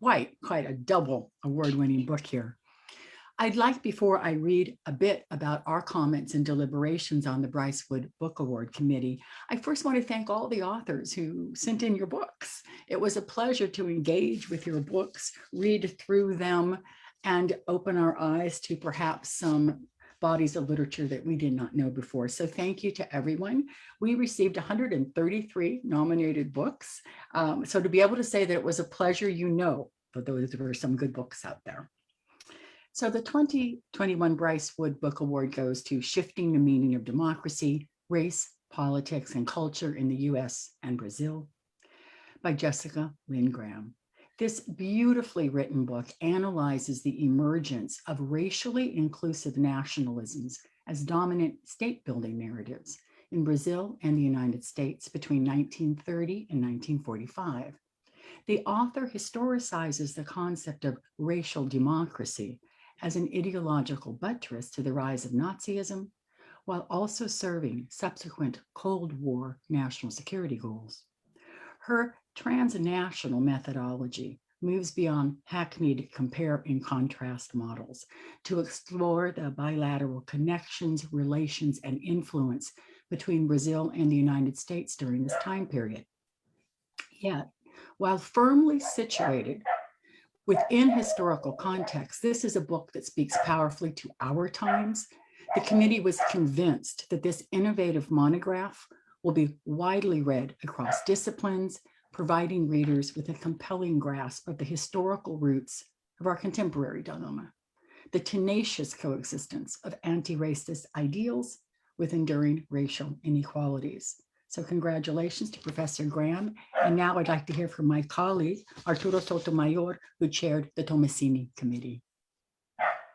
quite a double award-winning book here. I'd like, before I read a bit about our comments and deliberations on the Bryce Wood Book Award Committee, I first want to thank all the authors who sent in your books. It was a pleasure to engage with your books, read through them, and open our eyes to perhaps some bodies of literature that we did not know before. So thank you to everyone. We received 133 nominated books. So to be able to say that it was a pleasure, that those were some good books out there. So the 2021 Bryce Wood Book Award goes to Shifting the Meaning of Democracy, Race, Politics, and Culture in the U.S. and Brazil by Jessica Lynn Graham. This beautifully written book analyzes the emergence of racially inclusive nationalisms as dominant state-building narratives in Brazil and the United States between 1930 and 1945. The author historicizes the concept of racial democracy as an ideological buttress to the rise of Nazism, while also serving subsequent Cold War national security goals. Her transnational methodology moves beyond hackneyed compare and contrast models to explore the bilateral connections, relations, and influence between Brazil and the United States during this time period. Yet, while firmly situated within historical context, this is a book that speaks powerfully to our times. The committee was convinced that this innovative monograph will be widely read across disciplines, providing readers with a compelling grasp of the historical roots of our contemporary dilemma, the tenacious coexistence of anti-racist ideals with enduring racial inequalities. So congratulations to Professor Graham. And now I'd like to hear from my colleague, Arturo Sotomayor, who chaired the Tomassini Committee.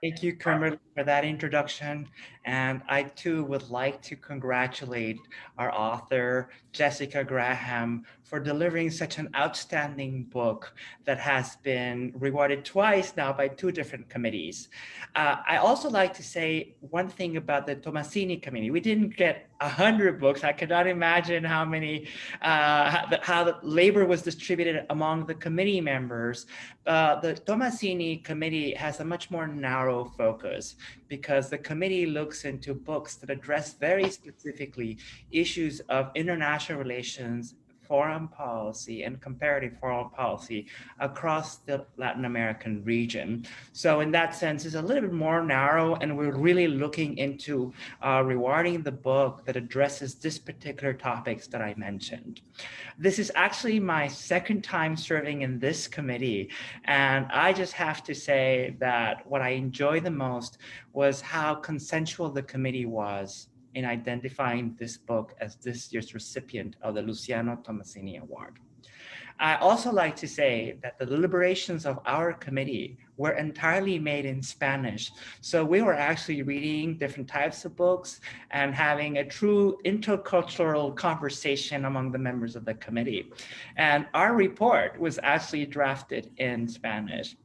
Thank you, Kimberly, for that introduction. And I too would like to congratulate our author, Jessica Graham, for delivering such an outstanding book that has been rewarded twice now by two different committees. I also like to say one thing about the Tomassini Committee. We didn't get 100 books. I cannot imagine how many, how the labor was distributed among the committee members. The Tomassini Committee has a much more narrow focus because the committee looks into books that address very specifically issues of international relations, foreign policy, and comparative foreign policy across the Latin American region. So in that sense, it's a little bit more narrow, and we're really looking into rewarding the book that addresses this particular topics that I mentioned. This is actually my second time serving in this committee, and I just have to say that what I enjoyed the most was how consensual the committee was in identifying this book as this year's recipient of the Luciano Tomassini Award. I also like to say that the deliberations of our committee were entirely made in Spanish. So we were actually reading different types of books and having a true intercultural conversation among the members of the committee. And our report was actually drafted in Spanish.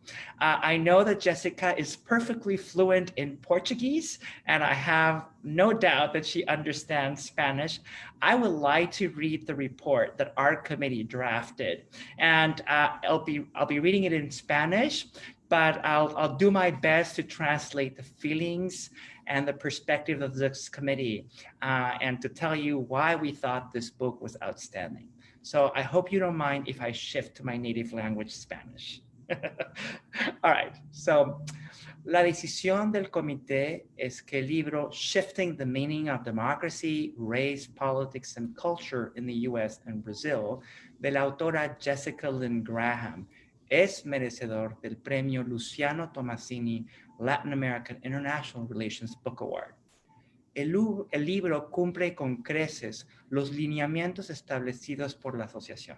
I know that Jessica is perfectly fluent in Portuguese, and I have no doubt that she understands Spanish. I would like to read the report that our committee drafted, and I'll be reading it in Spanish, but I'll do my best to translate the feelings and the perspective of this committee and to tell you why we thought this book was outstanding. So I hope you don't mind if I shift to my native language, Spanish. All right, so la decisión del comité es que el libro Shifting the Meaning of Democracy, Race, Politics, and Culture in the U.S. and Brazil, de la autora Jessica Lynn Graham, es merecedor del premio Luciano Tomassini Latin American International Relations Book Award. El libro cumple con creces los lineamientos establecidos por la asociación.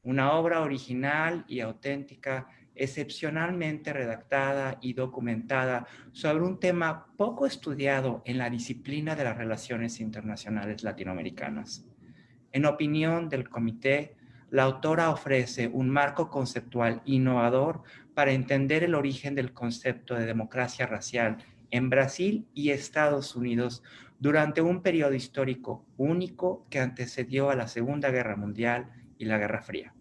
Una obra original y auténtica, excepcionalmente redactada y documentada sobre un tema poco estudiado en la disciplina de las relaciones internacionales latinoamericanas. En opinión del comité, la autora ofrece un marco conceptual innovador para entender el origen del concepto de democracia racial en Brasil y Estados Unidos durante un periodo histórico único que antecedió a la Segunda Guerra Mundial y la Guerra Fría.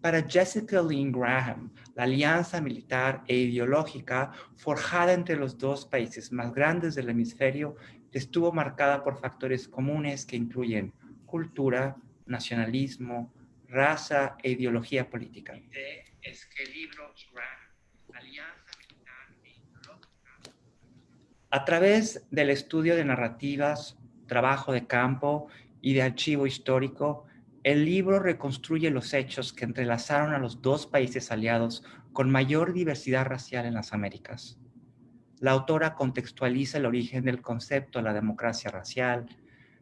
Para Jessica Lynn Graham, la alianza militar e ideológica forjada entre los dos países más grandes del hemisferio estuvo marcada por factores comunes que incluyen cultura, nacionalismo, raza e ideología política. Es que el libro Graham, alianza militar e ideológica. A través del estudio de narrativas, trabajo de campo y de archivo histórico, el libro reconstruye los hechos que entrelazaron a los dos países aliados con mayor diversidad racial en las Américas. La autora contextualiza el origen del concepto de la democracia racial,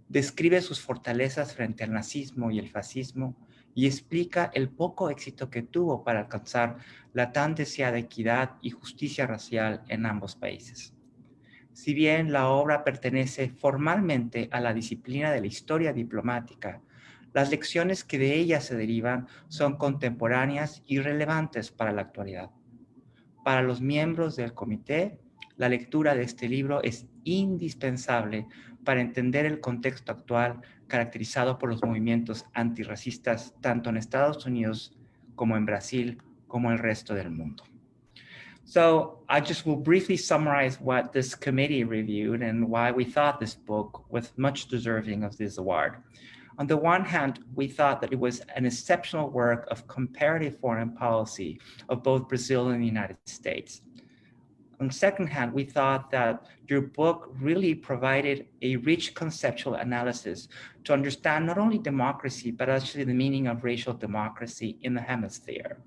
describe sus fortalezas frente al nazismo y el fascismo y explica el poco éxito que tuvo para alcanzar la tan deseada equidad y justicia racial en ambos países. Si bien la obra pertenece formalmente a la disciplina de la historia diplomática, las lecciones que de ella se derivan son contemporáneas y relevantes para la actualidad. Para los miembros del comité, la lectura de este libro es indispensable para entender el contexto actual caracterizado por los movimientos antirracistas tanto en Estados Unidos como en Brasil como el resto del mundo. So I just will briefly summarize what this committee reviewed and why we thought this book was much deserving of this award. On the one hand, we thought that it was an exceptional work of comparative foreign policy of both Brazil and the United States. On the second hand, we thought that your book really provided a rich conceptual analysis to understand not only democracy, but actually the meaning of racial democracy in the hemisphere.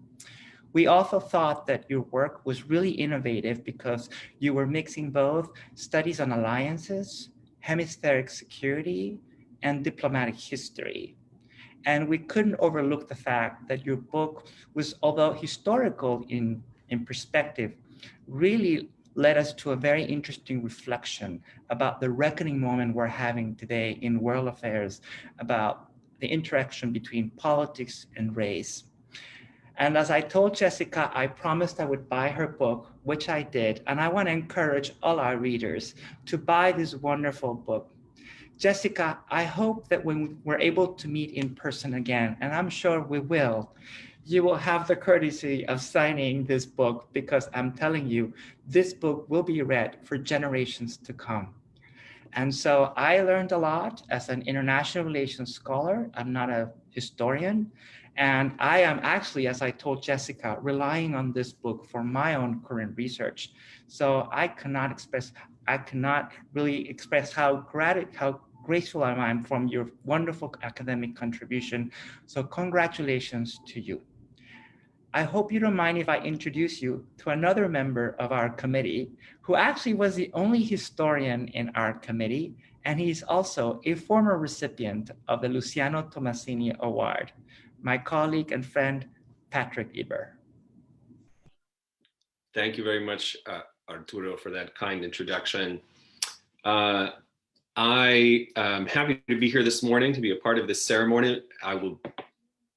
We also thought that your work was really innovative because you were mixing both studies on alliances, hemispheric security, and diplomatic history. And we couldn't overlook the fact that your book was, although historical in perspective, really led us to a very interesting reflection about the reckoning moment we're having today in world affairs about the interaction between politics and race. And as I told Jessica, I promised I would buy her book, which I did. And I want to encourage all our readers to buy this wonderful book. Jessica, I hope that when we're able to meet in person again, and I'm sure we will, you will have the courtesy of signing this book because I'm telling you, this book will be read for generations to come. And so I learned a lot as an international relations scholar. I'm not a historian. And I am actually, as I told Jessica, relying on this book for my own current research. So I cannot really express how grateful I am from your wonderful academic contribution. So congratulations to you. I hope you don't mind if I introduce you to another member of our committee who actually was the only historian in our committee, and he's also a former recipient of the Luciano Tomassini Award, my colleague and friend, Patrick Eber. Thank you very much, Arturo, for that kind introduction. I am happy to be here this morning to be a part of this ceremony.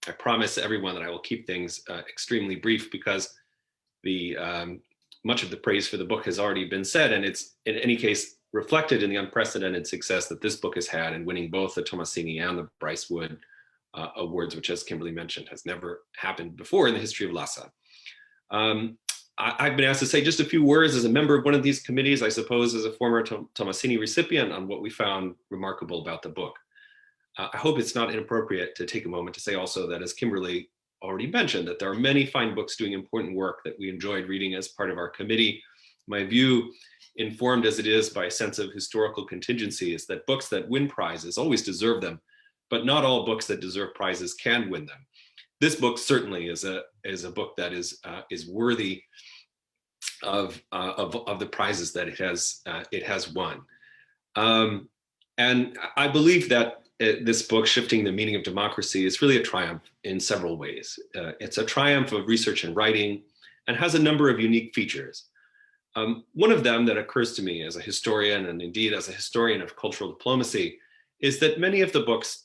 I promise everyone that I will keep things extremely brief because much of the praise for the book has already been said, and it's in any case reflected in the unprecedented success that this book has had in winning both the Tomassini and the Bryce Wood awards, which, as Kimberly mentioned, has never happened before in the history of LASA. I've been asked to say just a few words as a member of one of these committees, I suppose as a former Tomassini recipient, on what we found remarkable about the book. I hope it's not inappropriate to take a moment to say also that, as Kimberly already mentioned, that there are many fine books doing important work that we enjoyed reading as part of our committee. My view, informed as it is by a sense of historical contingency, is that books that win prizes always deserve them, but not all books that deserve prizes can win them. This book certainly is a book that is worthy of the prizes that it has won. And I believe that this book, Shifting the Meaning of Democracy, is really a triumph in several ways. It's a triumph of research and writing and has a number of unique features. One of them that occurs to me as a historian, and indeed as a historian of cultural diplomacy, is that many of the books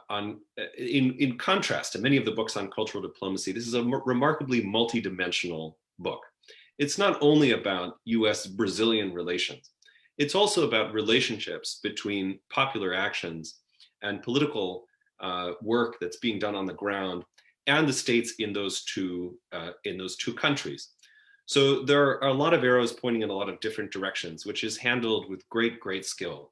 in contrast to many of the books on cultural diplomacy, this is a remarkably multidimensional book. It's not only about US-Brazilian relations. It's also about relationships between popular actions and political work that's being done on the ground and the states in those two countries. So there are a lot of arrows pointing in a lot of different directions, which is handled with great skill.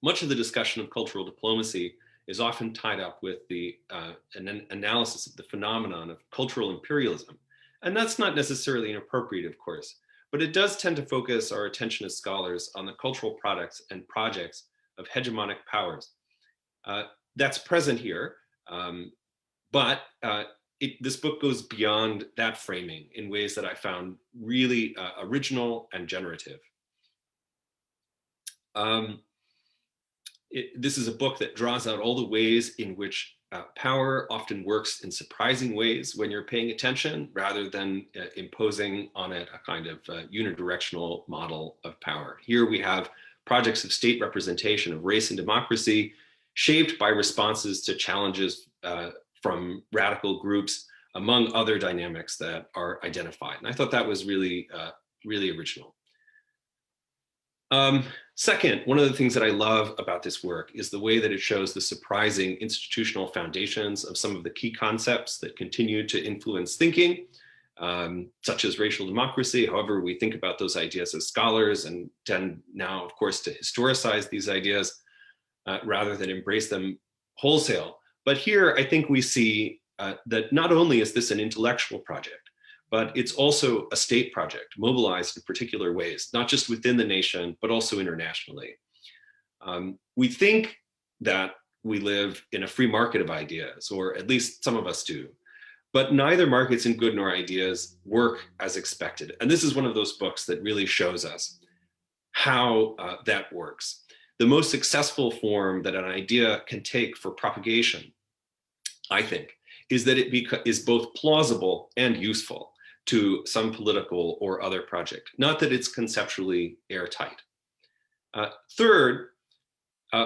Much of the discussion of cultural diplomacy is often tied up with an analysis of the phenomenon of cultural imperialism. And that's not necessarily inappropriate, of course, but it does tend to focus our attention as scholars on the cultural products and projects of hegemonic powers. That's present here, but this book goes beyond that framing in ways that I found really original and generative. This is a book that draws out all the ways in which power often works in surprising ways when you're paying attention, rather than imposing on it a kind of unidirectional model of power. Here we have projects of state representation of race and democracy, shaped by responses to challenges from radical groups, among other dynamics that are identified. And I thought that was really original. Second, one of the things that I love about this work is the way that it shows the surprising institutional foundations of some of the key concepts that continue to influence thinking, such as racial democracy. However, we think about those ideas as scholars and tend now, of course, to historicize these ideas rather than embrace them wholesale. But here, I think we see that not only is this an intellectual project, but it's also a state project mobilized in particular ways, not just within the nation, but also internationally. We think that we live in a free market of ideas, or at least some of us do, but neither markets in good nor ideas work as expected. And this is one of those books that really shows us how that works. The most successful form that an idea can take for propagation, I think, is that it is both plausible and useful to some political or other project, not that it's conceptually airtight. Third,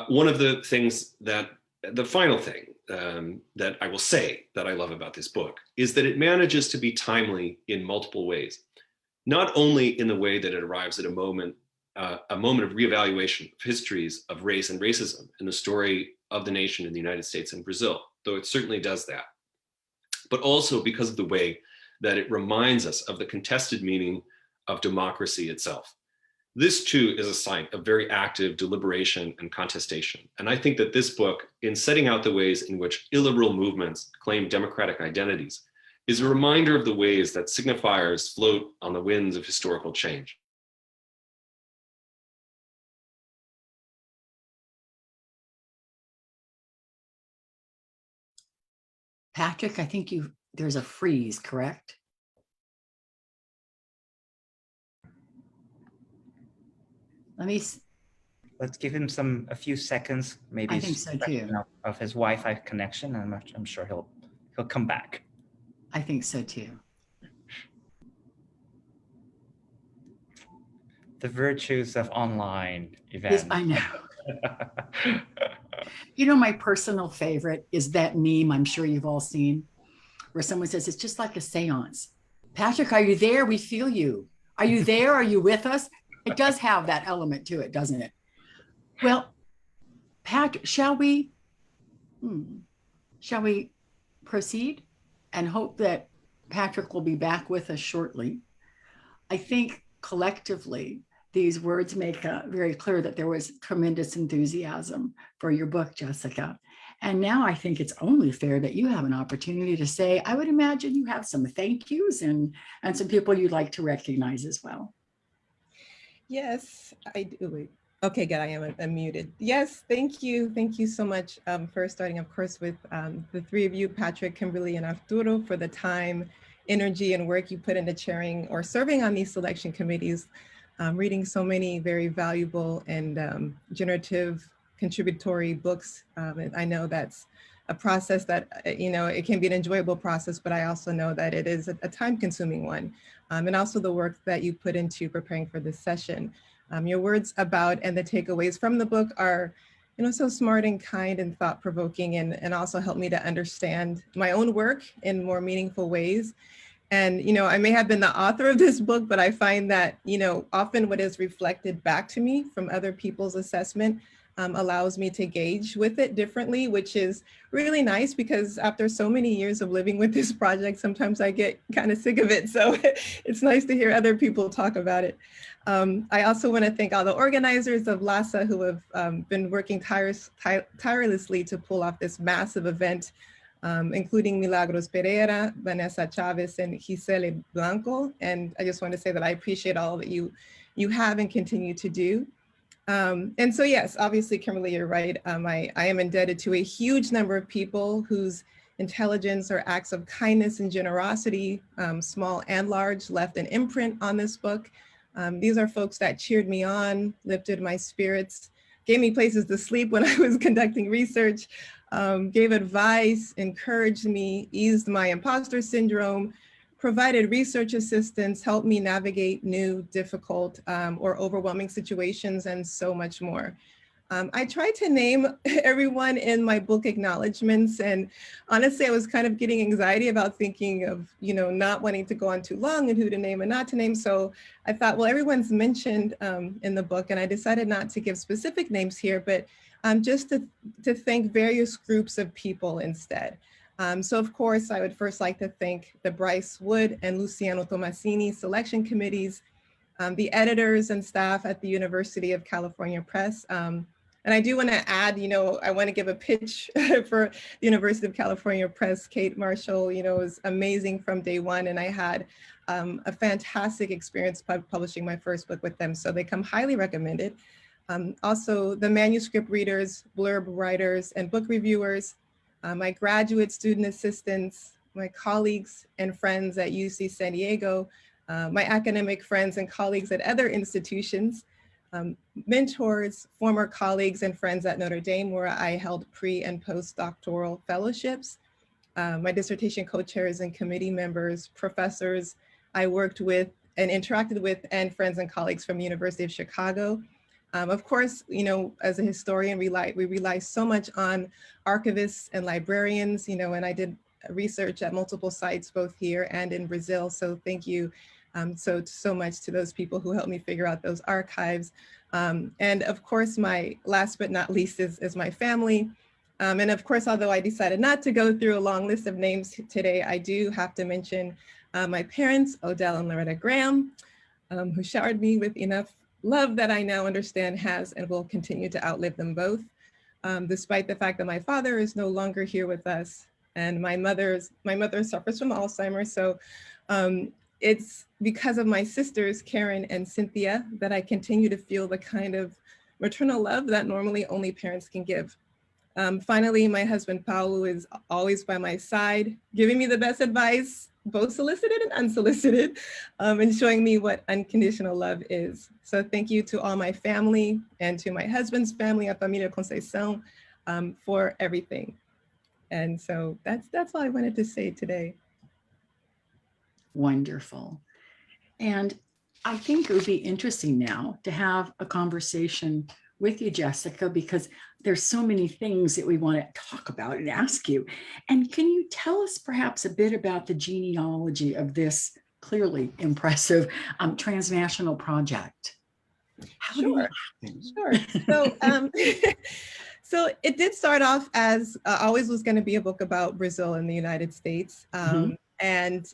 one of the things that, the final thing that I will say that I love about this book is that it manages to be timely in multiple ways, not only in the way that it arrives at a moment of reevaluation of histories of race and racism in the story of the nation in the United States and Brazil, though it certainly does that, but also because of the way that it reminds us of the contested meaning of democracy itself. This too is a site of very active deliberation and contestation. And I think that this book, in setting out the ways in which illiberal movements claim democratic identities, is a reminder of the ways that signifiers float on the winds of historical change. Patrick, I think there's a freeze, correct? Let's give him a few seconds, maybe. I think so too. Of his Wi-Fi connection, and I'm sure he'll come back. I think so too. The virtues of online events. Yes, I know. You know, my personal favorite is that meme I'm sure you've all seen, where someone says, it's just like a seance. Patrick, are you there? We feel you. Are you there? Are you with us? It does have that element to it, doesn't it? Well, Patrick, shall we proceed and hope that Patrick will be back with us shortly? I think collectively, these words make very clear that there was tremendous enthusiasm for your book, Jessica. And now I think it's only fair that you have an opportunity to say, I would imagine you have some thank yous and some people you'd like to recognize as well. Yes, I do. Wait. Okay, good. I am unmuted. Yes, thank you. Thank you so much for starting, of course, with the three of you, Patrick, Kimberly, and Arturo, for the time, energy, and work you put into chairing or serving on these selection committees, reading so many very valuable and generative contributory books. I know that's a process that, you know, it can be an enjoyable process, but I also know that it is a time-consuming one. And also the work that you put into preparing for this session. Your words about and the takeaways from the book are, you know, so smart and kind and thought-provoking, and also help me to understand my own work in more meaningful ways. And, you know, I may have been the author of this book, but I find that, you know, often what is reflected back to me from other people's assessment allows me to engage with it differently, which is really nice because after so many years of living with this project, sometimes I get kind of sick of it. So it's nice to hear other people talk about it. I also want to thank all the organizers of LASA who have been working tirelessly to pull off this massive event, including Milagros Pereira, Vanessa Chavez, and Gisele Blanco. And I just want to say that I appreciate all that you have and continue to do. And so, yes, obviously, Kimberly, you're right. I am indebted to a huge number of people whose intelligence or acts of kindness and generosity, small and large, left an imprint on this book. These are folks that cheered me on, lifted my spirits, gave me places to sleep when I was conducting research, gave advice, encouraged me, eased my imposter syndrome, provided research assistance, helped me navigate new, difficult, or overwhelming situations, and so much more. I tried to name everyone in my book acknowledgements, and honestly, I was kind of getting anxiety about thinking of, not wanting to go on too long and who to name and not to name. So I thought, well, everyone's mentioned in the book, and I decided not to give specific names here, but just to thank various groups of people instead. So of course, I would first like to thank the Bryce Wood and Luciano Tomassini selection committees, the editors and staff at the University of California Press. And I do want to add, I want to give a pitch for the University of California Press. Kate Marshall, was amazing from day one. And I had a fantastic experience publishing my first book with them. So they come highly recommended. Also, the manuscript readers, blurb writers, and book reviewers, my graduate student assistants, my colleagues and friends at UC San Diego, my academic friends and colleagues at other institutions, mentors, former colleagues and friends at Notre Dame, where I held pre and postdoctoral fellowships, my dissertation co-chairs and committee members, professors I worked with and interacted with, and friends and colleagues from the University of Chicago. Of course, as a historian, we rely so much on archivists and librarians, and I did research at multiple sites, both here and in Brazil. So thank you so much to those people who helped me figure out those archives. And of course, my last but not least is my family. And of course, although I decided not to go through a long list of names today, I do have to mention my parents, Odell and Loretta Graham, who showered me with enough love that I now understand has and will continue to outlive them both, despite the fact that my father is no longer here with us, and my mother suffers from Alzheimer's. So it's because of my sisters, Karen and Cynthia, that I continue to feel the kind of maternal love that normally only parents can give. Finally, my husband, Paulo, is always by my side, giving me the best advice, both solicited and unsolicited, and showing me what unconditional love is. So thank you to all my family and to my husband's family, a Familia Conceição, for everything. And so that's all I wanted to say today. Wonderful. And I think it would be interesting now to have a conversation with you, Jessica, because there's so many things that we want to talk about and ask you. And can you tell us perhaps a bit about the genealogy of this clearly impressive transnational project? How did it happen? Sure. So, so it did start off as always was going to be a book about Brazil and the United States. And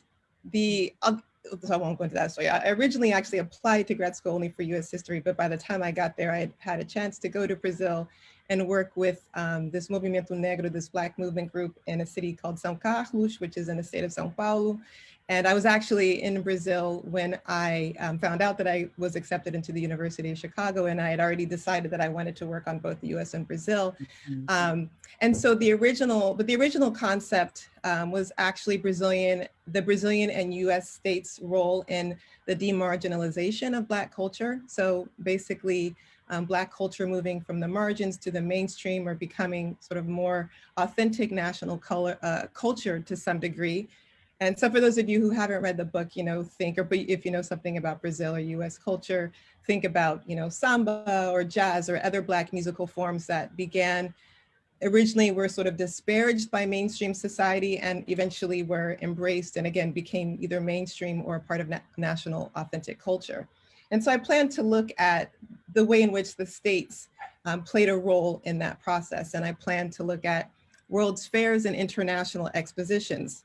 so I won't go into that story. I originally actually applied to grad school only for US history, but by the time I got there, I had a chance to go to Brazil and work with this Movimento Negro, this Black movement group in a city called São Carlos, which is in the state of São Paulo. And I was actually in Brazil when I found out that I was accepted into the University of Chicago, and I had already decided that I wanted to work on both the US and Brazil. And so the original concept was actually the Brazilian and US states' role in the demarginalization of Black culture. So basically, Black culture moving from the margins to the mainstream or becoming sort of more authentic national culture to some degree. And so for those of you who haven't read the book, think, or if you know something about Brazil or US culture, think about, samba or jazz or other Black musical forms that originally were sort of disparaged by mainstream society and eventually were embraced and again became either mainstream or a part of national authentic culture. And so I plan to look at the way in which the states played a role in that process. And I plan to look at World's Fairs and international expositions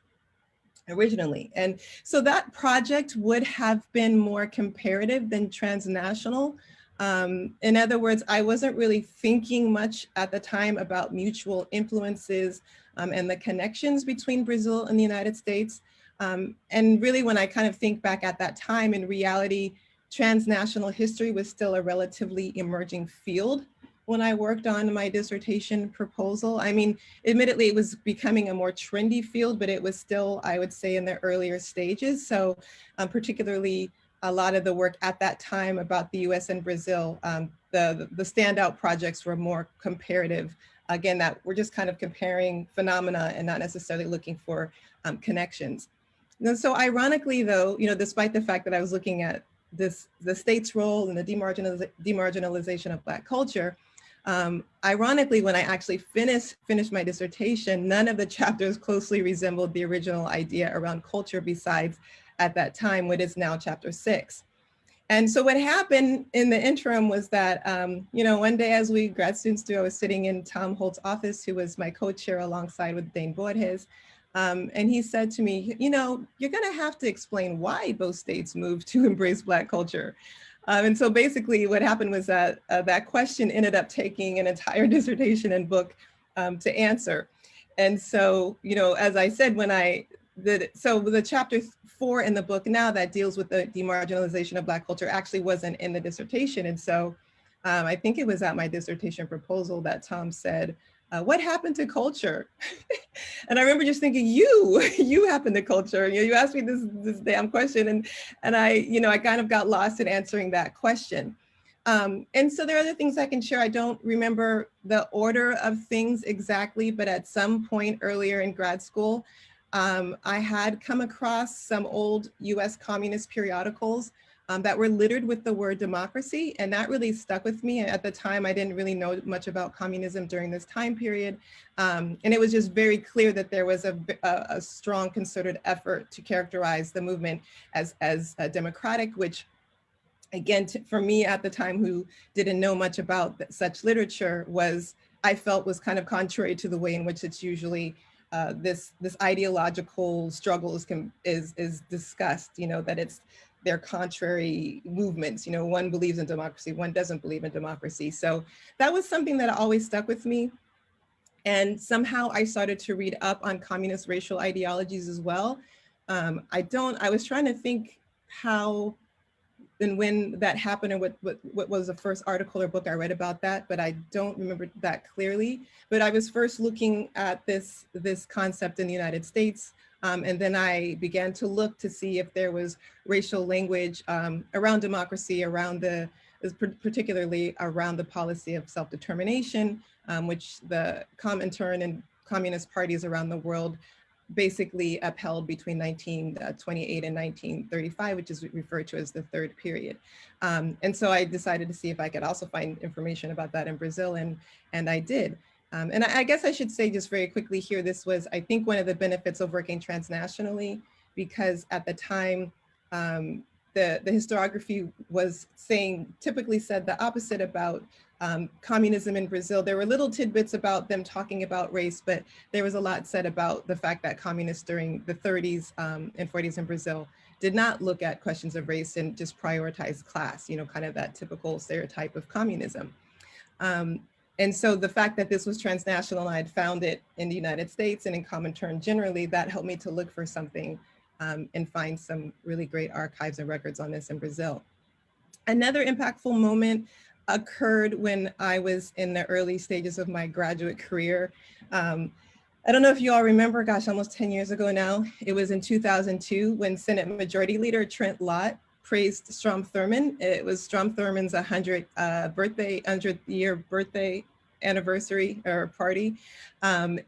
originally. And so that project would have been more comparative than transnational. In other words, I wasn't really thinking much at the time about mutual influences and the connections between Brazil and the United States. And really, when I kind of think back at that time, in reality, transnational history was still a relatively emerging field when I worked on my dissertation proposal. I mean, admittedly, it was becoming a more trendy field, but it was still, I would say, in the earlier stages. So particularly a lot of the work at that time about the US and Brazil, the standout projects were more comparative. Again, that we're just kind of comparing phenomena and not necessarily looking for connections. And so ironically, though, despite the fact that I was looking at the state's role in the demarginalization of Black culture, ironically, when I actually finished my dissertation, none of the chapters closely resembled the original idea around culture besides, at that time, what is now chapter 6. And so what happened in the interim was that, one day as we grad students do, I was sitting in Tom Holt's office, who was my co-chair alongside with Dane Borges. And he said to me, you're gonna have to explain why both states moved to embrace Black culture. And so basically what happened was that that question ended up taking an entire dissertation and book to answer. And so, as I said, so the chapter 4 in the book now that deals with the demarginalization of Black culture actually wasn't in the dissertation. And so I think it was at my dissertation proposal that Tom said, what happened to culture? And I remember just thinking, you happened to culture. You asked me this damn question, and I kind of got lost in answering that question. And so there are other things I can share. I don't remember the order of things exactly, but at some point earlier in grad school, I had come across some old US communist periodicals that were littered with the word democracy. And that really stuck with me. At the time, I didn't really know much about communism during this time period. And it was just very clear that there was a strong concerted effort to characterize the movement as democratic, which again, for me at the time, who didn't know much about such literature, I felt was kind of contrary to the way in which it's usually this ideological struggle is discussed, that they're contrary movements. One believes in democracy, one doesn't believe in democracy. So that was something that always stuck with me. And somehow I started to read up on communist racial ideologies as well. I was trying to think how and when that happened and what was the first article or book I read about that, but I don't remember that clearly. But I was first looking at this concept in the United States. And then I began to look to see if there was racial language around democracy, particularly around the policy of self-determination, which the Comintern and communist parties around the world basically upheld between 1928 and 1935, which is referred to as the third period. And so I decided to see if I could also find information about that in Brazil, and I did. And I guess I should say just very quickly here, this was, I think, one of the benefits of working transnationally, because at the time, the historiography typically said the opposite about communism in Brazil. There were little tidbits about them talking about race, but there was a lot said about the fact that communists during the 30s and 40s in Brazil did not look at questions of race and just prioritize class, kind of that typical stereotype of communism. And so the fact that this was transnational and I had found it in the United States and in Comintern generally, that helped me to look for something and find some really great archives and records on this in Brazil. Another impactful moment occurred when I was in the early stages of my graduate career. I don't know if you all remember, gosh, almost 10 years ago now, it was in 2002 when Senate Majority Leader Trent Lott praised Strom Thurmond. It was Strom Thurmond's 100th year birthday anniversary or party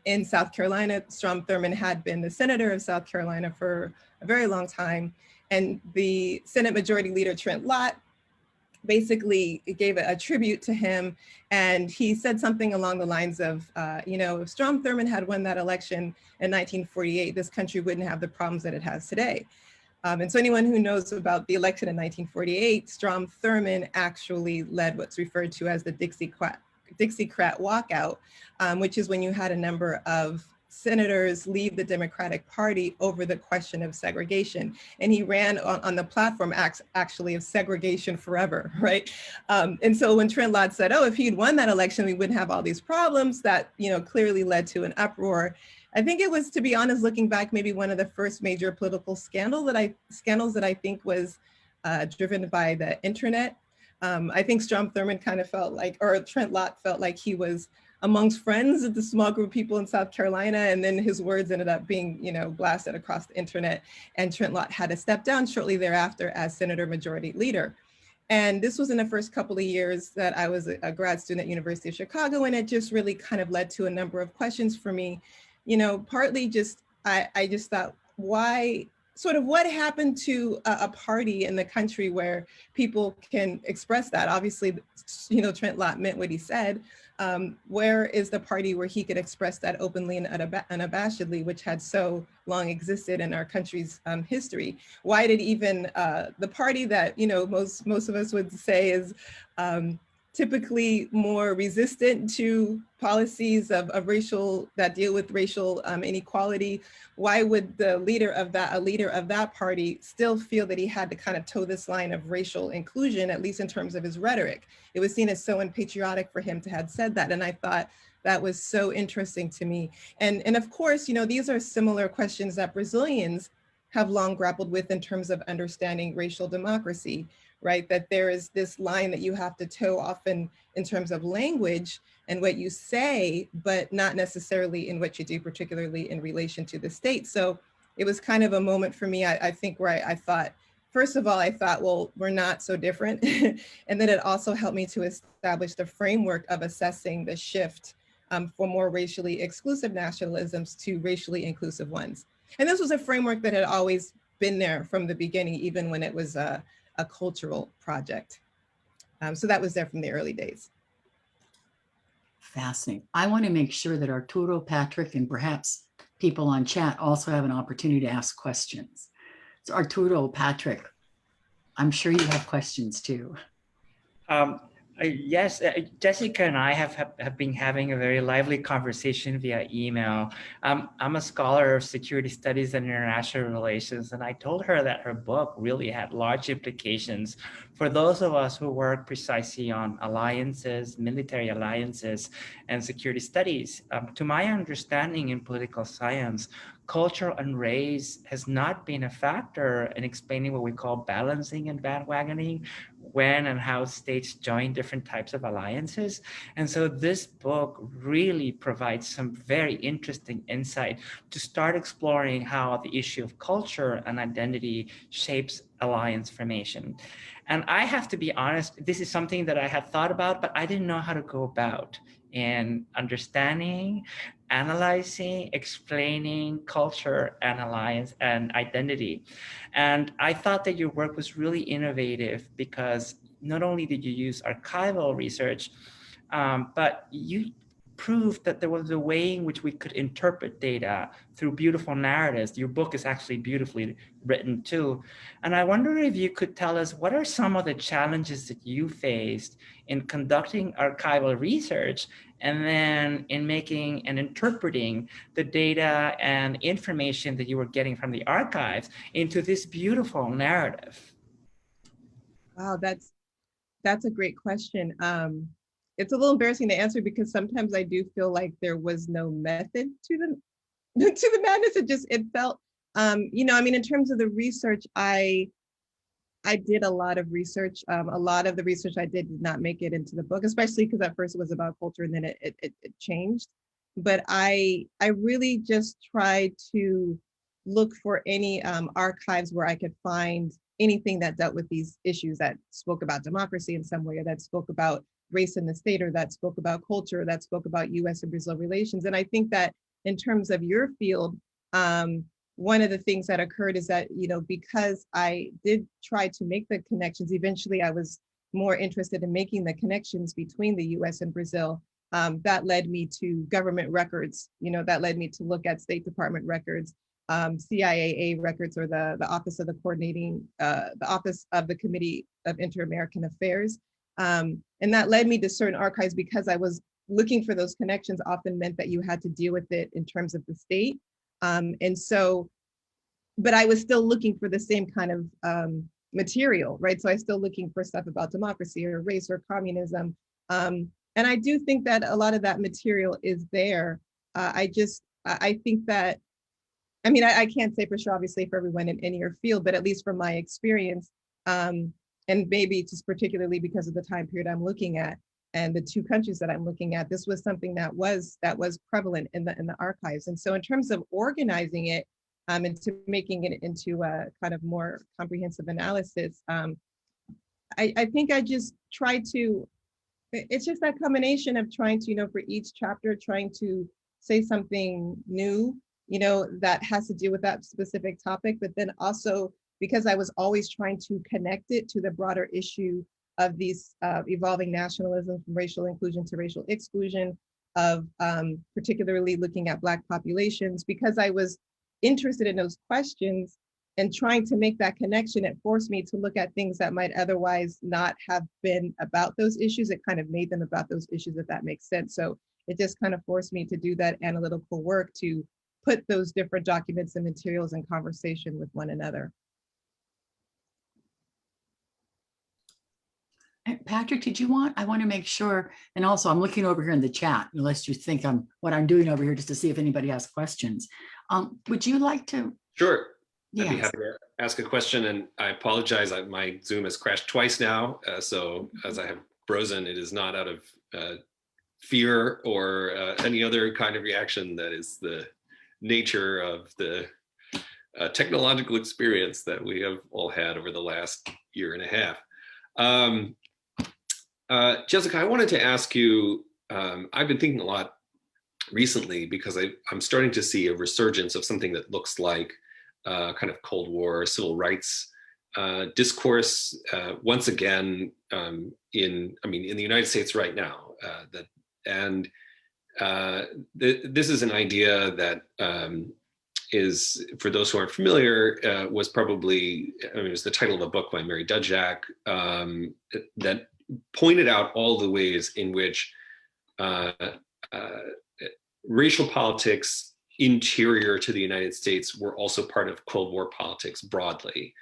in South Carolina. Strom Thurmond had been the senator of South Carolina for a very long time. And the Senate Majority Leader Trent Lott basically gave a tribute to him. And he said something along the lines of, if Strom Thurmond had won that election in 1948, this country wouldn't have the problems that it has today. And so anyone who knows about the election in 1948, Strom Thurmond actually led what's referred to as the Dixiecrat walkout, which is when you had a number of senators leave the Democratic Party over the question of segregation. And he ran on the platform actually of segregation forever, right? And so when Trent Lott said, oh, if he'd won that election, we wouldn't have all these problems, that, you know, clearly led to an uproar. I think it was, to be honest, looking back, maybe one of the first major political scandals that I think was driven by the Internat. I think Strom Thurmond kind of felt like, or Trent Lott felt like he was amongst friends of the small group of people in South Carolina, and then his words ended up being, you know, blasted across the internet, and Trent Lott had to step down shortly thereafter as Senator Majority Leader. And this was in the first couple of years that I was a grad student at University of Chicago, and it just really kind of led to a number of questions for me. You know, partly just, I just thought, why, sort of what happened to a party in the country where people can express that? Obviously, you know, Trent Lott meant what he said. Where is the party where he could express that openly and unabashedly, which had so long existed in our country's history? Why did even the party that, you know, most of us would say is typically more resistant to policies of racial, that deal with racial inequality, why would a leader of that party still feel that he had to kind of toe this line of racial inclusion, at least in terms of his rhetoric? It was seen as so unpatriotic for him to have said that. And I thought that was so interesting to me. And of course, you know, these are similar questions that Brazilians have long grappled with in terms of understanding racial democracy, right? That there is this line that you have to toe often in terms of language and what you say, but not necessarily in what you do, particularly in relation to the state. So it was kind of a moment for me, I think, where I thought, first of all, I thought, well, we're not so different. And then it also helped me to establish the framework of assessing the shift for more racially exclusive nationalisms to racially inclusive ones. And this was a framework that had always been there from the beginning, even when it was a cultural project. So that was there from the early days. Fascinating. I want to make sure that Arturo, Patrick, and perhaps people on chat also have an opportunity to ask questions. So Arturo, Patrick, I'm sure you have questions too. Yes, Jessica and I have been having a very lively conversation via email. I'm a scholar of security studies and international relations, and I told her that her book really had large implications for those of us who work precisely on alliances, military alliances, and security studies. To my understanding in political science, culture and race has not been a factor in explaining what we call balancing and bandwagoning, when and how states join different types of alliances. And so this book really provides some very interesting insight to start exploring how the issue of culture and identity shapes alliance formation. And I have to be honest, this is something that I had thought about, but I didn't know how to go about in understanding, analyzing, explaining culture and alliance and identity. And I thought that your work was really innovative because not only did you use archival research, but you proved that there was a way in which we could interpret data through beautiful narratives. Your book is actually beautifully written too. And I wonder if you could tell us, what are some of the challenges that you faced in conducting archival research and then in making and interpreting the data and information that you were getting from the archives into this beautiful narrative? Wow, that's a great question. It's a little embarrassing to answer because sometimes I do feel like there was no method to the to the madness. It felt, you know, I mean, in terms of the research, I did a lot of research. A lot of the research I did not make it into the book, especially because at first it was about culture and then it changed. But I really just tried to look for any archives where I could find anything that dealt with these issues, that spoke about democracy in some way, or that spoke about race in the state, or that spoke about culture, that spoke about US and Brazil relations. And I think that in terms of your field, one of the things that occurred is that, you know, because I did try to make the connections, eventually I was more interested in making the connections between the US and Brazil. That led me to government records, you know, that led me to look at State Department records, CIAA records, or the Office of the Coordinating, the Office of the Committee of Inter-American Affairs. And that led me to certain archives because I was looking for those connections often meant that you had to deal with it in terms of the state. And so, but I was still looking for the same kind of material, right? So I was still looking for stuff about democracy or race or communism. And I do think that a lot of that material is there. I think that, I mean, I can't say for sure, obviously, for everyone in your field, but at least from my experience, and maybe just particularly because of the time period I'm looking at and the two countries that I'm looking at, this was something that was prevalent in the archives. And so in terms of organizing it, into making it into a kind of more comprehensive analysis, I think I just try to, it's just that combination of trying to, you know, for each chapter, trying to say something new, you know, that has to do with that specific topic, but then also because I was always trying to connect it to the broader issue of these evolving nationalism, from racial inclusion to racial exclusion, of particularly looking at Black populations, because I was interested in those questions and trying to make that connection. It forced me to look at things that might otherwise not have been about those issues. It kind of made them about those issues, if that makes sense. So it just kind of forced me to do that analytical work to put those different documents and materials in conversation with one another. Patrick, did you want, I want to make sure, and also I'm looking over here in the chat, unless you think I'm what I'm doing over here, just to see if anybody has questions. Would you like to? Sure. Yes. I'd be happy to ask a question, and I apologize. My Zoom has crashed twice now, so as I have frozen, it is not out of fear or any other kind of reaction. That is the nature of the technological experience that we have all had over the last year and a half. Jessica, I wanted to ask you, I've been thinking a lot recently because I'm starting to see a resurgence of something that looks like kind of Cold War civil rights discourse once again in the United States right now. This is an idea that is, for those who aren't familiar, was probably, it was the title of a book by Mary Dudjak that pointed out all the ways in which racial politics interior to the United States were also part of Cold War politics broadly.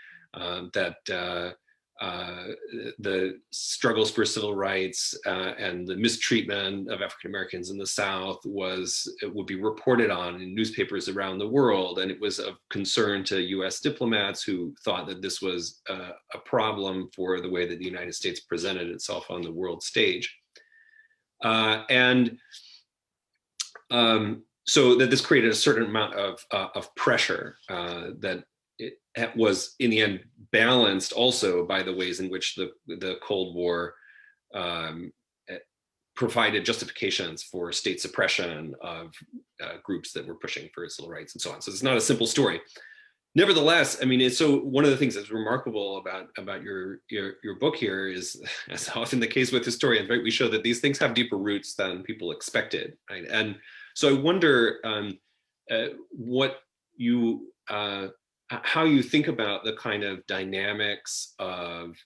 The struggles for civil rights and the mistreatment of African Americans in the South would be reported on in newspapers around the world, and it was of concern to U.S. diplomats who thought that this was a problem for the way that the United States presented itself on the world stage, so that this created a certain amount of pressure that it was in the end balanced also by the ways in which the Cold War provided justifications for state suppression of groups that were pushing for civil rights and so on. So it's not a simple story. Nevertheless, I mean, so one of the things that's remarkable about your book here is, as often the case with historians, right? We show that these things have deeper roots than people expected, right? And so I wonder how you think about the kind of dynamics of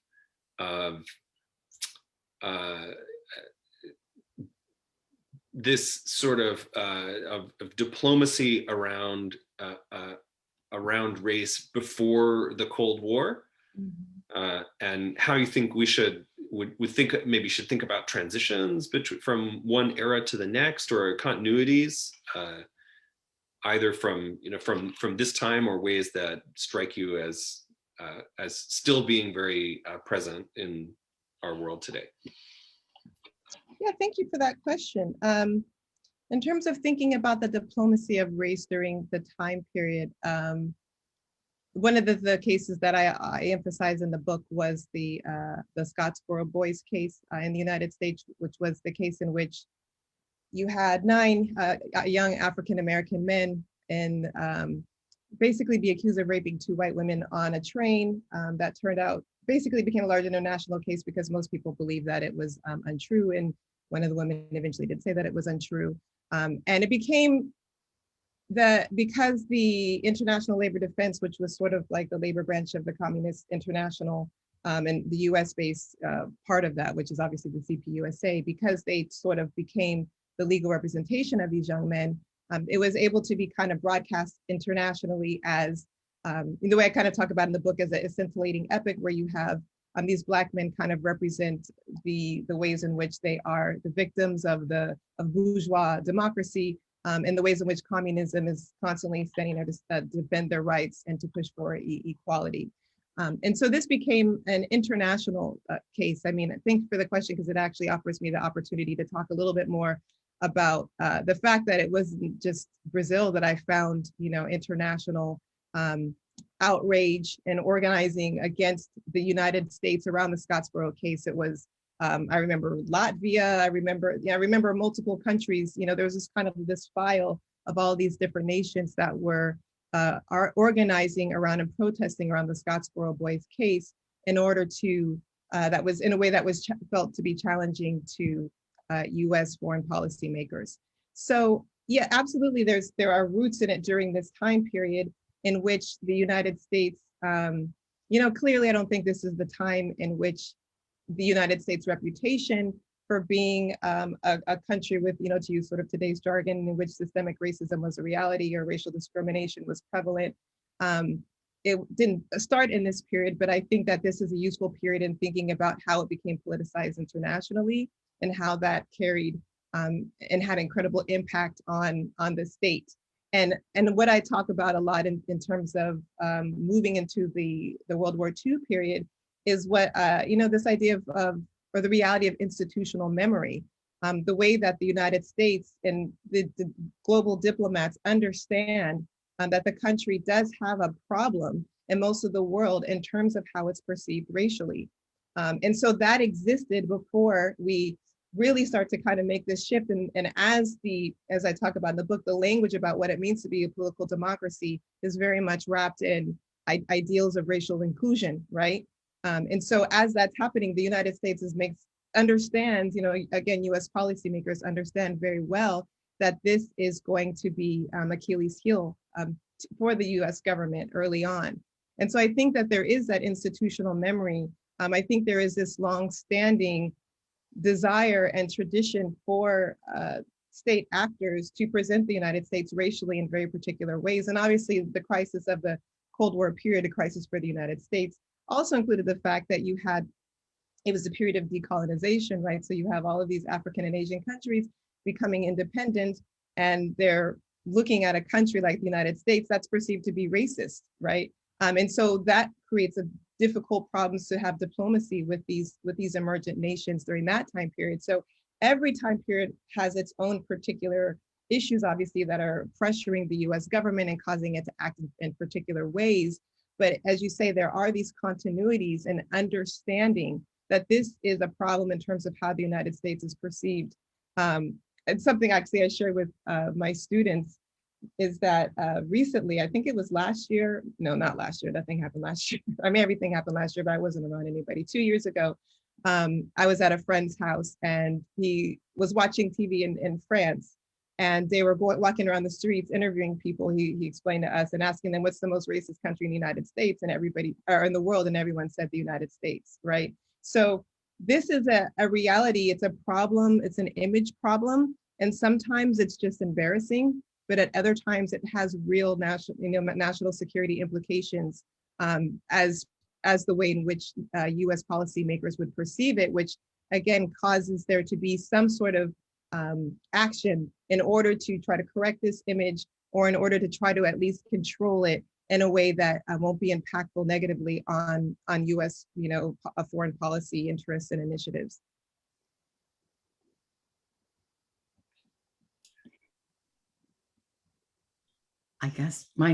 this sort of diplomacy around race before the Cold War, and how you think we should think about transitions from one era to the next, or continuities, either from this time or ways that strike you as still being very present in our world today. Yeah, thank you for that question. In terms of thinking about the diplomacy of race during the time period, one of the cases that I emphasize in the book was the Scottsboro boys case in the United States, which was the case in which you had 9 young African-American men and basically be accused of raping 2 white women on a train. That turned out, basically became a large international case because most people believed that it was untrue. And one of the women eventually did say that it was untrue. And it became because the International Labor Defense, which was sort of like the labor branch of the Communist International, and the US-based part of that, which is obviously the CPUSA, because they sort of became the legal representation of these young men, it was able to be kind of broadcast internationally as, the way I kind of talk about in the book, as a scintillating epic, where you have these Black men kind of represent the ways in which they are the victims of bourgeois democracy, and the ways in which communism is constantly standing there to defend their rights and to push for equality. And so this became an international case. I mean, I think for the question, because it actually offers me the opportunity to talk a little bit more about the fact that it wasn't just Brazil that I found, international outrage and organizing against the United States around the Scottsboro case. It was, I remember Latvia, I remember multiple countries. There was this file of all these different nations that are organizing around and protesting around the Scottsboro boys case in order to, that was in a way that was felt to be challenging to US foreign policy makers. So yeah, absolutely, there are roots in it during this time period in which the United States, clearly I don't think this is the time in which the United States reputation for being a country with, to use sort of today's jargon, in which systemic racism was a reality or racial discrimination was prevalent. It didn't start in this period, but I think that this is a useful period in thinking about how it became politicized internationally and how that carried and had incredible impact on the state. And what I talk about a lot in terms of moving into the World War II period is what, this idea of or the reality of institutional memory, the way that the United States and the global diplomats understand that the country does have a problem in most of the world in terms of how it's perceived racially. And so that existed before we really start to kind of make this shift. And as I talk about in the book, the language about what it means to be a political democracy is very much wrapped in ideals of racial inclusion, right? And so as that's happening, the United States understands, again, US policymakers understand very well that this is going to be Achilles' heel for the US government early on. And so I think that there is that institutional memory. I think there is this long-standing desire and tradition for state actors to present the United States racially in very particular ways. And obviously the crisis of the Cold War period, a crisis for the United States, also included the fact that it was a period of decolonization, right? So you have all of these African and Asian countries becoming independent, and they're looking at a country like the United States that's perceived to be racist, right? And so that creates a difficult problems to have diplomacy with these emergent nations during that time period. So every time period has its own particular issues, obviously, that are pressuring the US government and causing it to act in particular ways. But as you say, there are these continuities and understanding that this is a problem in terms of how the United States is perceived. And something actually I share with my students is that recently, I think it was last year, no, not last year, nothing happened last year. I mean, everything happened last year, but I wasn't around anybody. 2 years ago, I was at a friend's house and he was watching TV in France, and they were walking around the streets interviewing people. He explained to us and asking them, what's the most racist country in the United States, and everybody, or in the world, and everyone said the United States, right? So this is a reality, it's a problem, it's an image problem, and sometimes it's just embarrassing, but at other times it has real national security implications as the way in which US policymakers would perceive it, which again causes there to be some sort of action in order to try to correct this image, or in order to try to at least control it in a way that won't be impactful negatively on US foreign policy interests and initiatives. I guess I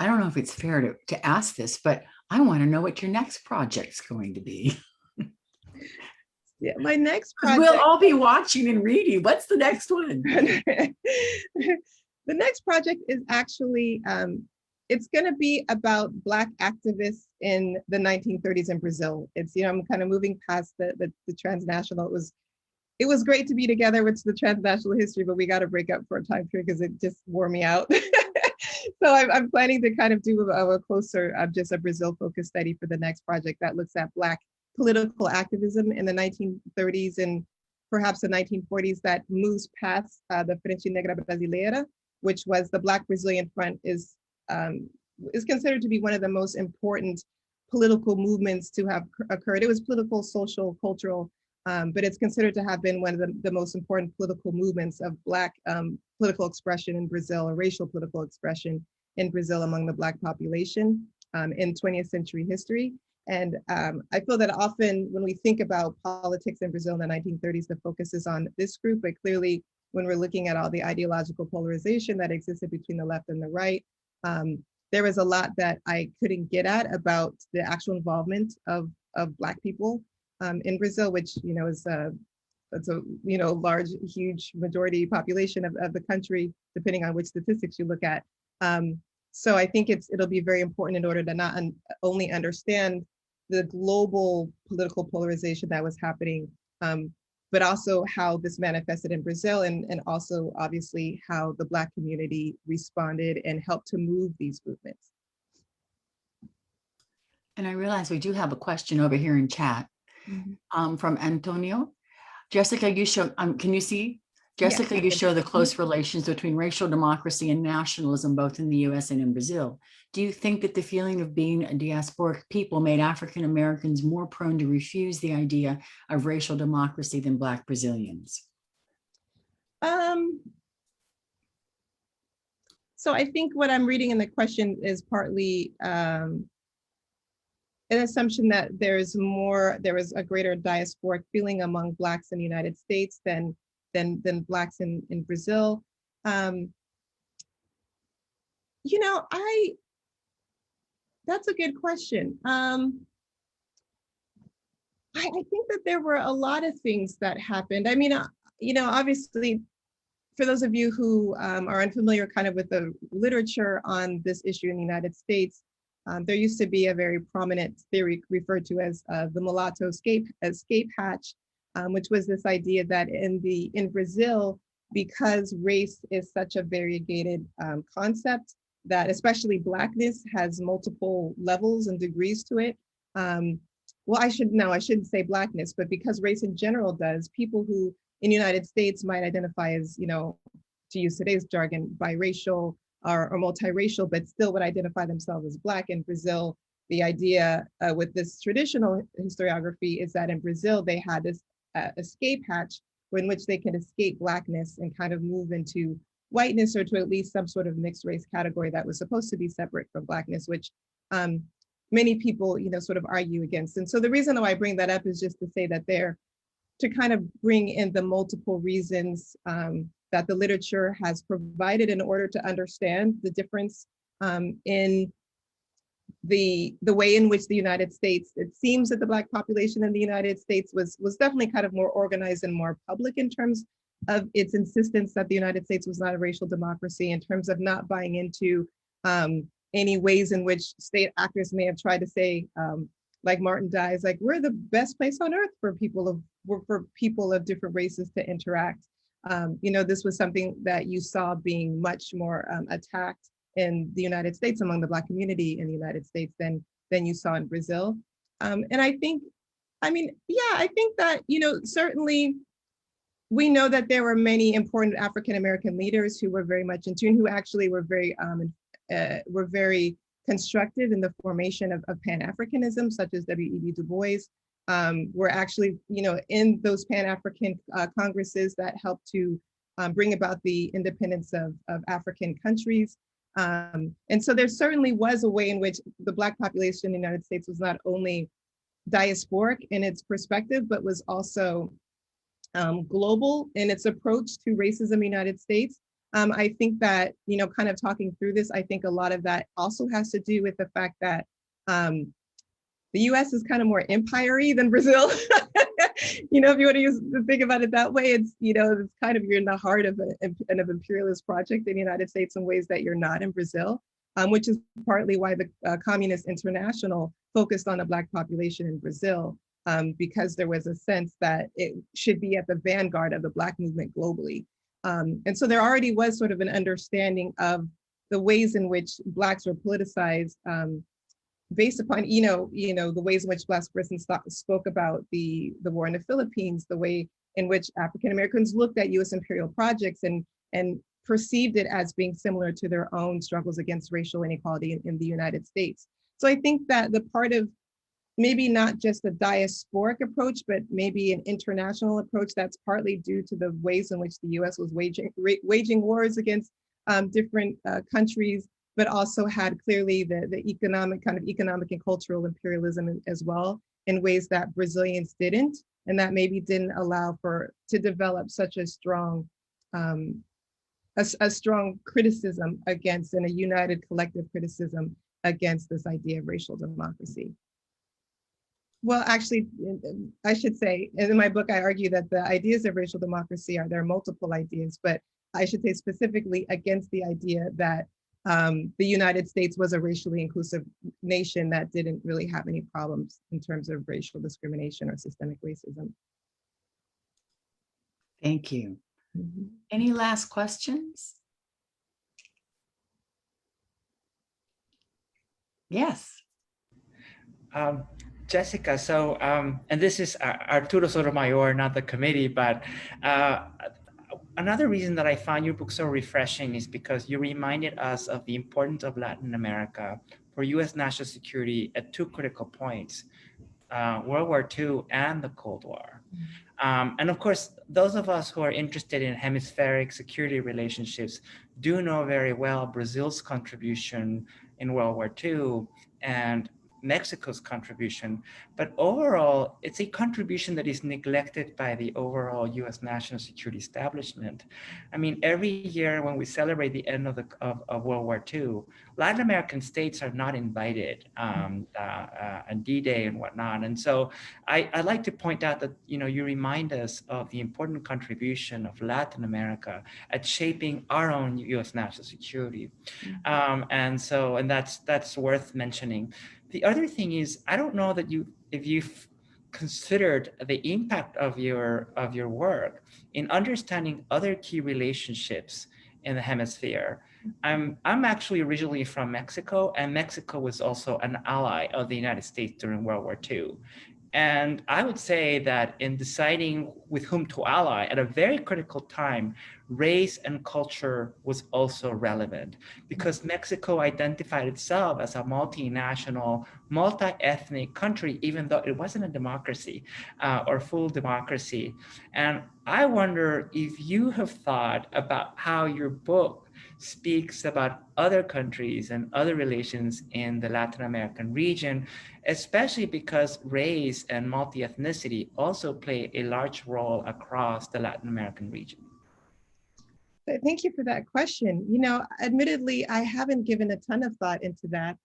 don't know if it's fair to ask this, but I want to know what your next project's going to be. Yeah, my next project. We'll all be watching and reading. What's the next one? The next project is actually, it's going to be about Black activists in the 1930s in Brazil. It's, I'm kind of moving past the transnational. It was great to be together with the transnational history, but we got to break up for a time period because it just wore me out. So I'm planning to kind of do a closer, just a Brazil focused study for the next project that looks at Black political activism in the 1930s and perhaps the 1940s that moves past the Frente Negra Brasileira, which was the Black Brazilian Front, is considered to be one of the most important political movements to have occurred. It was political, social, cultural, but it's considered to have been one of the most important political movements of Black political expression in Brazil, or racial political expression in Brazil among the Black population in 20th century history. And I feel that often when we think about politics in Brazil in the 1930s, the focus is on this group, but clearly when we're looking at all the ideological polarization that existed between the left and the right, there was a lot that I couldn't get at about the actual involvement of Black people in Brazil, which is it's a large, huge majority population of the country, depending on which statistics you look at. So I think it'll be very important in order to not only understand the global political polarization that was happening, but also how this manifested in Brazil, and also obviously how the Black community responded and helped to move these movements. And I realize we do have a question over here in chat from Antonio. Jessica, you show, can you see? Jessica, Yes. you show the close relations between racial democracy and nationalism, both in the US and in Brazil. Do you think that the feeling of being a diasporic people made African Americans more prone to refuse the idea of racial democracy than Black Brazilians? So I think what I'm reading in the question is partly an assumption that there is a greater diasporic feeling among Blacks in the United States than Blacks in Brazil. That's a good question. I think that there were a lot of things that happened. I mean, obviously, for those of you who are unfamiliar kind of with the literature on this issue in the United States, there used to be a very prominent theory referred to as the mulatto escape hatch, which was this idea that in Brazil, because race is such a variegated concept, that especially Blackness has multiple levels and degrees to it. Well, I shouldn't say Blackness, but because race in general does, people who in the United States might identify as, to use today's jargon, biracial or multiracial, but still would identify themselves as Black. In Brazil, the idea with this traditional historiography is that in Brazil, they had this escape hatch in which they can escape Blackness and kind of move into whiteness, or to at least some sort of mixed race category that was supposed to be separate from Blackness, which many people, sort of argue against. And so the reason why I bring that up is just to say that to kind of bring in the multiple reasons that the literature has provided in order to understand the difference in the way in which the United States, it seems that the Black population in the United States was definitely kind of more organized and more public in terms of its insistence that the United States was not a racial democracy, in terms of not buying into any ways in which state actors may have tried to say, like Martin Dies, like, we're the best place on earth for people of different races to interact. This was something that you saw being much more attacked in the United States among the Black community in the United States than you saw in Brazil. And I think that, certainly we know that there were many important African-American leaders who were very much in tune, who actually were very constructive in the formation of Pan-Africanism, such as W.E.B. Du Bois, were actually, in those Pan-African congresses that helped to bring about the independence of African countries. And so there certainly was a way in which the Black population in the United States was not only diasporic in its perspective, but was also global in its approach to racism in the United States. I think that, kind of talking through this, I think a lot of that also has to do with the fact that the US is kind of more empire-y than Brazil. If you want to think about it that way, it's, it's kind of, you're in the heart of an imperialist project in the United States in ways that you're not in Brazil, which is partly why the Communist International focused on the Black population in Brazil, because there was a sense that it should be at the vanguard of the Black movement globally. And so there already was sort of an understanding of the ways in which Blacks were politicized based upon, the ways in which Black persons spoke about the war in the Philippines, the way in which African Americans looked at U.S. imperial projects and perceived it as being similar to their own struggles against racial inequality in the United States. So I think that the part of maybe not just a diasporic approach, but maybe an international approach that's partly due to the ways in which the U.S. was waging wars against different countries, but also had clearly the economic and cultural imperialism as well, in ways that Brazilians didn't, and that maybe didn't allow to develop such a strong a strong criticism against, and a united collective criticism against, this idea of racial democracy. Well, actually, I should say, in my book, I argue that the ideas of racial democracy there are multiple ideas, but I should say specifically against the idea that the United States was a racially inclusive nation that didn't really have any problems in terms of racial discrimination or systemic racism. Thank you. Mm-hmm. Any last questions? Yes. Jessica, so, and this is Arturo Sotomayor, not the committee, but another reason that I found your book so refreshing is because you reminded us of the importance of Latin America for U.S. national security at two critical points, World War II and the Cold War. And of course, those of us who are interested in hemispheric security relationships do know very well Brazil's contribution in World War II and Mexico's contribution, but overall, it's a contribution that is neglected by the overall U.S. national security establishment. I mean, every year when we celebrate the end of World War II, Latin American states are not invited on D-Day and whatnot. And so I like to point out that, you remind us of the important contribution of Latin America at shaping our own U.S. national security. And that's worth mentioning. The other thing is, I don't know that if you've considered the impact of your work in understanding other key relationships in the hemisphere. I'm actually originally from Mexico, and Mexico was also an ally of the United States during World War II. And I would say that in deciding with whom to ally at a very critical time, race and culture was also relevant, because Mexico identified itself as a multinational, multi-ethnic country, even though it wasn't a democracy or full democracy. And I wonder if you have thought about how your book speaks about other countries and other relations in the Latin American region, especially because race and multi-ethnicity also play a large role across the Latin American region. Thank you for that question. Admittedly, I haven't given a ton of thought into that.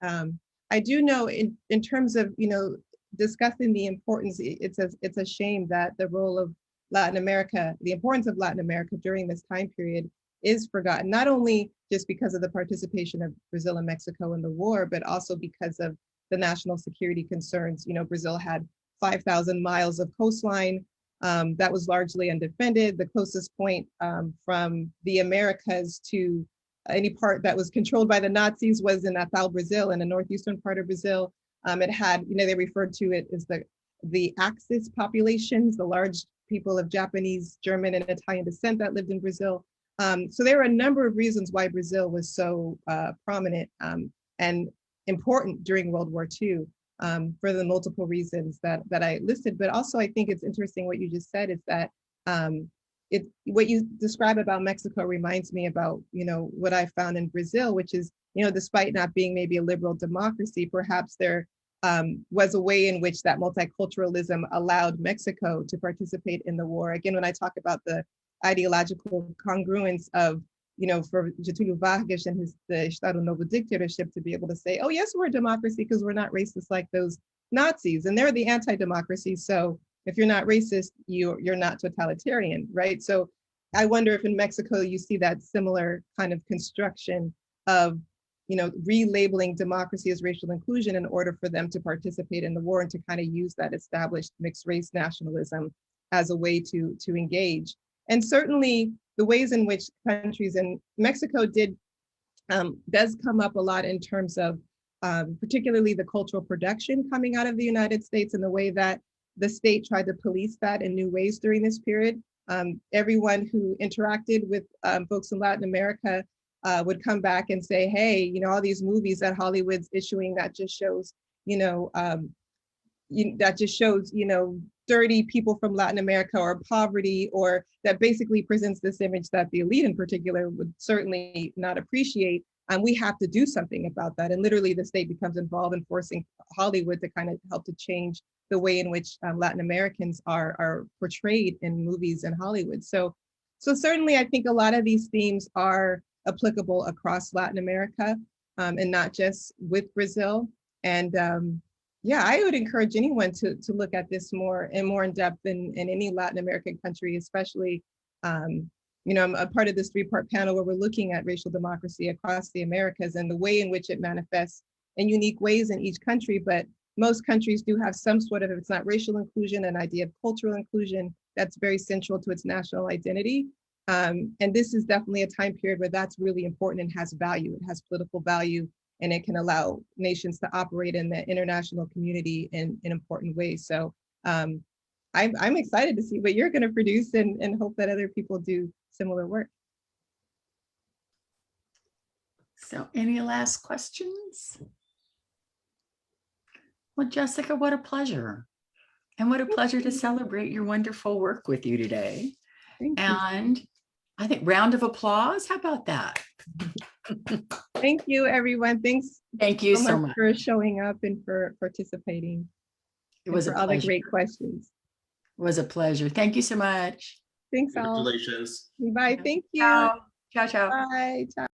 I do know in terms of, discussing the importance, it's a shame that the role of Latin America, the importance of Latin America during this time period is forgotten, not only just because of the participation of Brazil and Mexico in the war, but also because of the national security concerns. Brazil had 5,000 miles of coastline that was largely undefended. The closest point from the Americas to any part that was controlled by the Nazis was in Natal, Brazil, in the northeastern part of Brazil. It had, they referred to it as the Axis populations, the large people of Japanese, German, and Italian descent that lived in Brazil. So there are a number of reasons why Brazil was so prominent and important during World War II for the multiple reasons that I listed. But also, I think it's interesting what you just said is that what you describe about Mexico reminds me about, what I found in Brazil, which is, despite not being maybe a liberal democracy, perhaps there was a way in which that multiculturalism allowed Mexico to participate in the war. Again, when I talk about the ideological congruence of, for Getúlio Vargas and the Estado Novo dictatorship to be able to say, oh yes, we're a democracy because we're not racist like those Nazis, and they're the anti-democracy. So if you're not racist, you're not totalitarian, right? So I wonder if in Mexico you see that similar kind of construction of, relabeling democracy as racial inclusion in order for them to participate in the war and to kind of use that established mixed race nationalism as a way to engage. And certainly the ways in which countries, and Mexico does come up a lot in terms of particularly the cultural production coming out of the United States and the way that the state tried to police that in new ways during this period. Everyone who interacted with folks in Latin America would come back and say, hey, you know, all these movies that Hollywood's issuing, that just shows, dirty people from Latin America or poverty, or that basically presents this image that the elite in particular would certainly not appreciate. And we have to do something about that. And literally the state becomes involved in forcing Hollywood to kind of help to change the way in which Latin Americans are portrayed in movies in Hollywood. So certainly I think a lot of these themes are applicable across Latin America, and not just with Brazil. And yeah, I would encourage anyone to look at this more in depth in any Latin American country, especially, I'm a part of this 3-part panel where we're looking at racial democracy across the Americas and the way in which it manifests in unique ways in each country. But most countries do have some sort of, if it's not racial inclusion, an idea of cultural inclusion that's very central to its national identity. And this is definitely a time period where that's really important and has value. It has political value, and it can allow nations to operate in the international community in important ways. So I'm excited to see what you're going to produce and hope that other people do similar work. So any last questions? Well, Jessica, what a pleasure. And what a pleasure to celebrate your wonderful work with you today. Thank you. And I think round of applause. How about that? Thank you, everyone. Thanks. Thank you so much for showing up and for participating. It was for a all the pleasure. great questions. It was a pleasure. Thank you so much. Thanks, all. Congratulations. Bye. Thank you. Ciao. Ciao, ciao. Bye. Ciao.